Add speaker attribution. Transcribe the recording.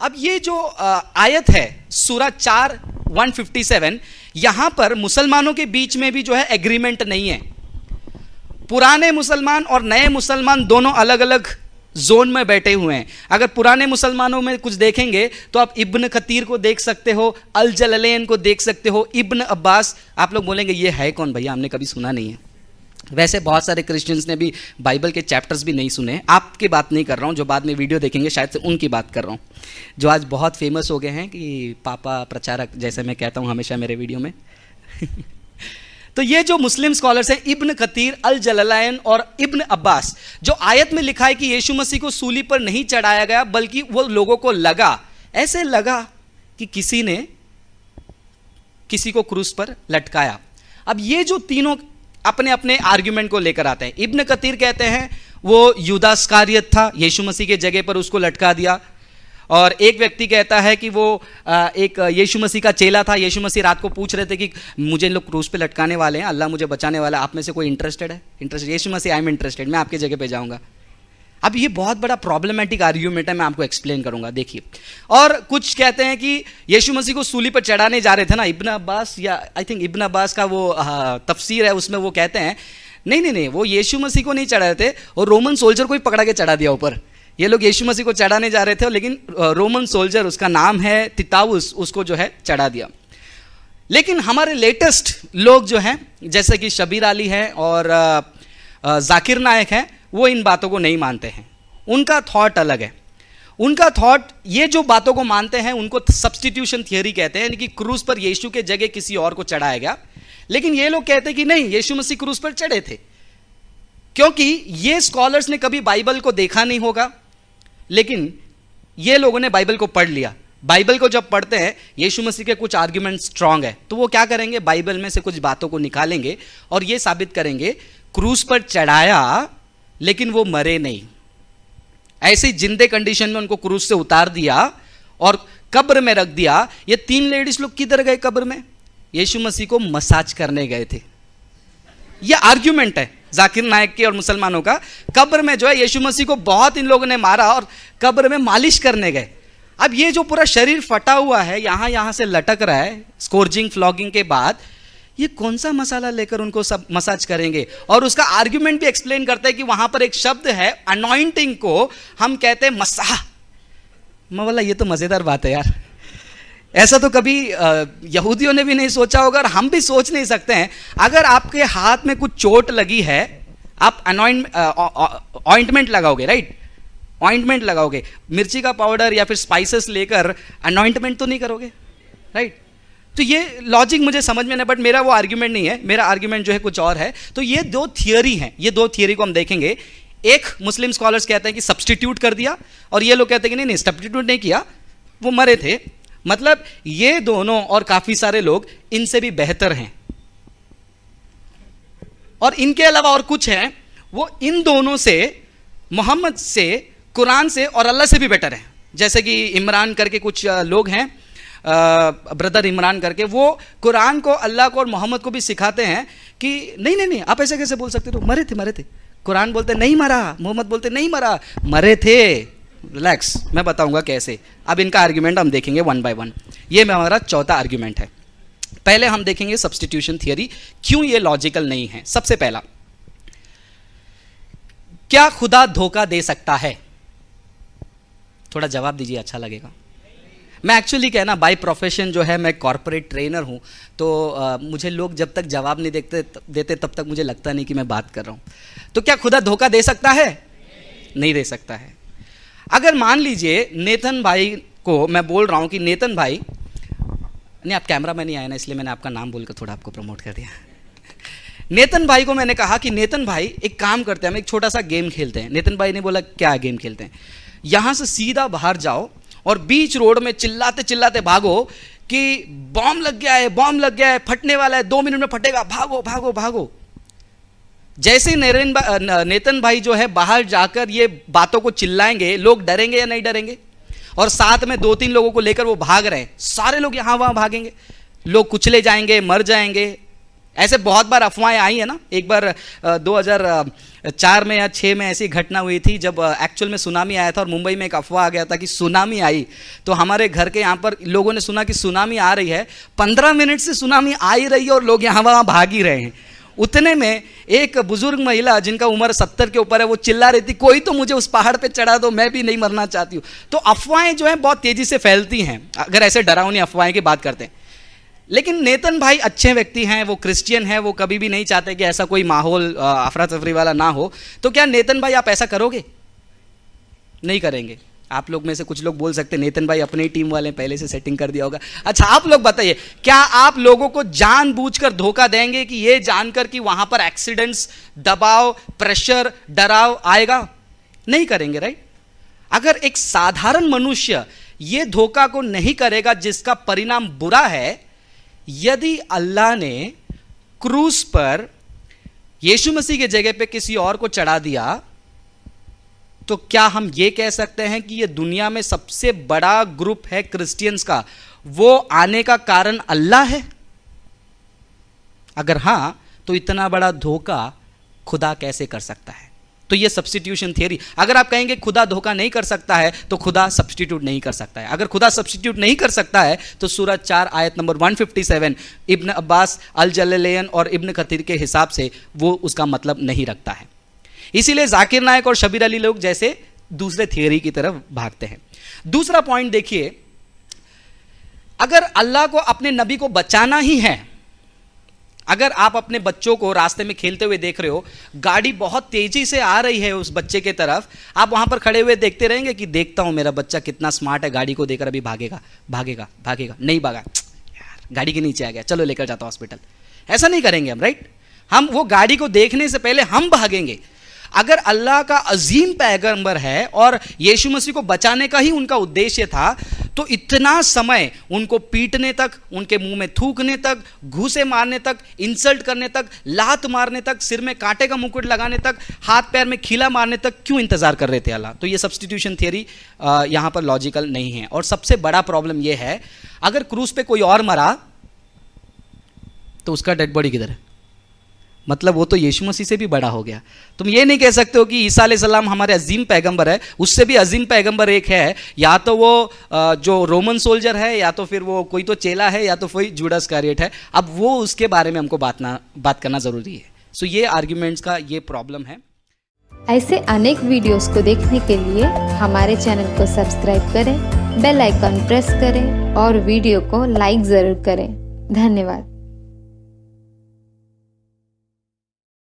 Speaker 1: अब ये जो आयत है सूरा 4:157, यहां पर मुसलमानों के बीच में भी जो है एग्रीमेंट नहीं है। पुराने मुसलमान और नए मुसलमान दोनों अलग अलग जोन में बैठे हुए हैं। अगर पुराने मुसलमानों में कुछ देखेंगे तो आप इब्न कतीर को देख सकते हो, अल जललैन को देख सकते हो, इब्न अब्बास। आप लोग बोलेंगे ये है कौन भैया, हमने कभी सुना नहीं है। वैसे बहुत सारे क्रिश्चियंस ने भी बाइबल के चैप्टर्स भी नहीं सुने। आपकी बात नहीं कर रहा हूँ, जो बाद में वीडियो देखेंगे शायद से उनकी बात कर रहा हूँ, जो आज बहुत फेमस हो गए हैं कि पापा प्रचारक, जैसे मैं कहता हूँ हमेशा मेरे वीडियो में। तो ये जो मुस्लिम स्कॉलर्स हैं, इब्न कतीर, अल जललैन और इब्न अब्बास, जो आयत में लिखा है कि यीशु मसीह को सूली पर नहीं चढ़ाया गया बल्कि वो लोगों को लगा, ऐसे लगा कि किसी ने किसी को क्रूस पर लटकाया। अब ये जो तीनों अपने अपने आर्ग्यूमेंट को लेकर आते हैं। इब्न कतीर कहते हैं वो यूदा इस्करियोत था, यीशु मसीह के जगह पर उसको लटका दिया। और एक व्यक्ति कहता है कि वो एक यीशु मसीह का चेला था। यीशु मसीह रात को पूछ रहे थे कि मुझे लोग क्रूस पे लटकाने वाले हैं, अल्लाह मुझे बचाने वाला है, आप में से कोई इंटरेस्टेड है? यीशु मसीह, आई एम इंटरेस्टेड, मैं आपके जगह पे जाऊंगा। अब ये बहुत बड़ा प्रॉब्लमेटिक आर्ग्यूमेंट है, मैं आपको एक्सप्लेन करूंगा, देखिए। और कुछ कहते हैं कि यीशु मसीह को सूली पर चढ़ाने जा रहे थे ना, इब्न अब्बास, या आई थिंक इब्न अब्बास का वो तफसीर है, उसमें वो कहते हैं नहीं, वो यीशु मसीह को नहीं चढ़ाए थे, और रोमन सोल्जर को ही पकड़ा के चढ़ा दिया ऊपर। ये लोग यीशु मसीह को चढ़ाने जा रहे थे, लेकिन रोमन सोल्जर, उसका नाम है तिताउस, उसको जो है चढ़ा दिया। लेकिन हमारे लेटेस्ट लोग जो हैं, जैसे कि शबीर अली हैं और जाकिर नायक हैं, वो इन बातों को नहीं मानते हैं। उनका थॉट अलग है। उनका थॉट, ये जो बातों को मानते हैं उनको सब्स्टिट्यूशन थियरी कहते हैं, यानी कि क्रूस पर यीशु के जगह किसी और को चढ़ाया गया। लेकिन ये लोग कहते हैं कि नहीं, यीशु मसीह क्रूस पर चढ़े थे, क्योंकि ये स्कॉलर्स ने कभी बाइबल को देखा नहीं होगा, लेकिन ये लोगों ने बाइबल को पढ़ लिया। बाइबल को जब पढ़ते हैं, यीशु मसीह के कुछ आर्ग्यूमेंट स्ट्रांग है, तो वो क्या करेंगे, बाइबल में से कुछ बातों को निकालेंगे और ये साबित करेंगे क्रूस पर चढ़ाया लेकिन वो मरे नहीं। ऐसे जिंदे कंडीशन में उनको क्रूस से उतार दिया और कब्र में रख दिया। ये 3 लेडीज लोग किधर गए कब्र में? यीशु मसीह को मसाज करने गए थे। ये आर्ग्यूमेंट है जाकिर नायक के और मुसलमानों का। कब्र में जो है यीशु मसीह को बहुत इन लोगों ने मारा और कब्र में मालिश करने गए। अब ये जो पूरा शरीर फटा हुआ है, यहां से लटक रहा है, स्कोर्जिंग फ्लॉगिंग के बाद, ये कौन सा मसाला लेकर उनको सब मसाज करेंगे? और उसका आर्ग्यूमेंट भी एक्सप्लेन करता है कि वहां पर एक शब्द है अनॉइंटिंग को हम कहते हैं मसाह। मैं बोला ये तो मजेदार बात है यार, ऐसा तो कभी यहूदियों ने भी नहीं सोचा होगा और हम भी सोच नहीं सकते हैं। अगर आपके हाथ में कुछ चोट लगी है, आप ऑइंटमेंट लगाओगे, राइट? ऑइंटमेंट लगाओगे, मिर्ची का पाउडर या फिर स्पाइसेस लेकर अनॉइंटमेंट तो नहीं करोगे, राइट? तो ये लॉजिक मुझे समझ में नहीं, बट मेरा वो आर्ग्यूमेंट नहीं है। मेरा आर्ग्यूमेंट जो है कुछ और है। तो ये 2 थियरी हैं, ये 2 थियरी को हम देखेंगे। एक मुस्लिम स्कॉलर्स कहते हैं कि सब्स्टिट्यूट कर दिया, और ये लोग कहते हैं कि नहीं, सब्स्टिट्यूट नहीं किया, वो मरे थे। मतलब ये दोनों और काफी सारे लोग इनसे भी बेहतर हैं, और इनके अलावा और कुछ हैं, वो इन दोनों से, मोहम्मद से, कुरान से और अल्लाह से भी बेटर हैं। जैसे कि इमरान करके कुछ लोग हैं, ब्रदर इमरान करके, वो कुरान को, अल्लाह को और मोहम्मद को भी सिखाते हैं कि नहीं, आप ऐसे कैसे बोल सकते हो, मरे थे। कुरान बोलते नहीं मरा, मोहम्मद बोलते नहीं मरा, मरे थे। रिलैक्स, मैं बताऊंगा कैसे। अब इनका आर्ग्यूमेंट हम देखेंगे 1 by 1। ये हमारा चौथा आर्ग्यूमेंट है। पहले हम देखेंगे सब्स्टिट्यूशन थियरी, क्यों ये लॉजिकल नहीं है। सबसे पहला, क्या खुदा धोखा दे सकता है? थोड़ा जवाब दीजिए, अच्छा लगेगा। मैं एक्चुअली क्या है ना, बाय प्रोफेशन जो है मैं कॉर्पोरेट ट्रेनर हूँ, तो मुझे लोग जब तक जवाब नहीं देते तब तक मुझे लगता नहीं कि मैं बात कर रहा हूँ। तो क्या खुदा धोखा दे सकता है? नहीं दे सकता है। अगर मान लीजिए नेतन भाई को मैं बोल रहा हूँ कि नेतन भाई, नहीं आप कैमरा में नहीं आए ना, इसलिए मैंने आपका नाम बोलकर थोड़ा आपको प्रमोट कर दिया। नेतन भाई को मैंने कहा कि नेतन भाई एक काम करते हैं, हम एक छोटा सा गेम खेलते हैं। नेतन भाई ने बोला क्या गेम खेलते हैं? यहाँ से सीधा बाहर जाओ और बीच रोड में चिल्लाते चिल्लाते भागो कि बॉम्ब लग गया है, फटने वाला है, 2 मिनट में फटेगा, भागो। जैसे नेतन भाई जो है बाहर जाकर ये बातों को चिल्लाएंगे, लोग डरेंगे या नहीं डरेंगे? और साथ में 2-3 लोगों को लेकर वो भाग रहे हैं, सारे लोग यहाँ वहाँ भागेंगे, लोग कुचले जाएंगे, मर जाएंगे, ऐसे बहुत बार अफवाहें आई है ना। एक बार 2004 में या 6 में ऐसी घटना हुई थी जब एक्चुअल में सुनामी आया था और मुंबई में एक अफवाह आ गया था कि सुनामी आई। तो हमारे घर के यहाँ पर लोगों ने सुना कि सुनामी आ रही है, 15 मिनट से सुनामी आ ही रही है और लोग यहाँ वहाँ भाग ही रहे हैं। उतने में एक बुजुर्ग महिला जिनका उम्र 70 के ऊपर है, वो चिल्ला रही थी, कोई तो मुझे उस पहाड़ पे चढ़ा दो, मैं भी नहीं मरना चाहती हूँ। तो अफवाहें जो हैं बहुत तेजी से फैलती हैं अगर ऐसे डरावनी अफवाहें की बात करते हैं। लेकिन नेतन भाई अच्छे व्यक्ति हैं, वो क्रिश्चियन हैं, वो कभी भी नहीं चाहते कि ऐसा कोई माहौल अफरा तफरी वाला ना हो। तो क्या नेतन भाई आप ऐसा करोगे? नहीं करेंगे। आप लोग में से कुछ लोग बोल सकते हैं नेतन भाई अपनी टीम वाले पहले से सेटिंग कर दिया होगा। अच्छा, आप लोग बताइए, क्या आप लोगों को जानबूझकर धोखा देंगे कि ये जानकर कि वहां पर एक्सीडेंट्स, दबाव, प्रेशर, डराव आएगा? नहीं करेंगे, राइट? अगर एक साधारण मनुष्य ये धोखा को नहीं करेगा जिसका परिणाम बुरा है, यदि अल्लाह ने क्रूस पर यीशु मसीह के जगह पे किसी और को चढ़ा दिया, तो क्या हम ये कह सकते हैं कि ये दुनिया में सबसे बड़ा ग्रुप है क्रिश्चियंस का, वो आने का कारण अल्लाह है? अगर हां, तो इतना बड़ा धोखा खुदा कैसे कर सकता है? तो ये सब्स्टिट्यूशन थियरी। अगर आप कहेंगे खुदा धोखा नहीं कर सकता है, तो खुदा सब्स्टिट्यूट नहीं कर सकता है। अगर खुदा सब्स्टिट्यूट नहीं कर सकता है, तो सूरह 4 आयत नंबर 157 इब्न अब्बास अल जलालैन और इब्न कतीर के हिसाब से वो उसका मतलब नहीं रखता है। इसीलिए जाकिर नायक और शबीर अली लोग जैसे दूसरे थियरी की तरफ भागते हैं। दूसरा पॉइंट देखिए, अगर अल्लाह को अपने नबी को बचाना ही है, अगर आप अपने बच्चों को रास्ते में खेलते हुए देख रहे हो, गाड़ी बहुत तेजी से आ रही है उस बच्चे के तरफ, आप वहां पर खड़े हुए देखते रहेंगे कि देखता हूं मेरा बच्चा कितना स्मार्ट है, गाड़ी को देखकर अभी भागेगा भागेगा भागेगा, नहीं भागा, यार गाड़ी के नीचे आ गया, चलो लेकर जाता हूं हॉस्पिटल। ऐसा नहीं करेंगे हम, राइट? हम वो गाड़ी को देखने से पहले हम भागेंगे। अगर अल्लाह का अजीम पैगंबर है और यीशु मसीह को बचाने का ही उनका उद्देश्य था, तो इतना समय उनको पीटने तक, उनके मुंह में थूकने तक, घूसे मारने तक, इंसल्ट करने तक, लात मारने तक, सिर में कांटे का मुकुट लगाने तक, हाथ पैर में खीला मारने तक क्यों इंतजार कर रहे थे अल्लाह? तो ये सब्स्टिट्यूशन थियरी यहां पर लॉजिकल नहीं है। और सबसे बड़ा प्रॉब्लम यह है, अगर क्रूस पे कोई और मरा तो उसका डेड बॉडी किधर है? मतलब वो तो यीशु मसीह से भी बड़ा हो गया। तुम ये नहीं कह सकते हो कि ईसा अलैहिस्सलाम हमारे अजीम पैगंबर है, उससे भी अजीम पैगंबर एक है, या तो वो जो रोमन सोल्जर है, या तो फिर वो कोई तो चेला है, या तो कोई जूडास इस्करियोट है। अब वो उसके बारे में हमको बात करना जरूरी है। सो ये आर्ग्यूमेंट्स का ये प्रॉब्लम है।
Speaker 2: ऐसे अनेक वीडियोस को देखने के लिए हमारे चैनल को सब्सक्राइब करें, बेल आइकन प्रेस करें और वीडियो को लाइक जरूर करें। धन्यवाद।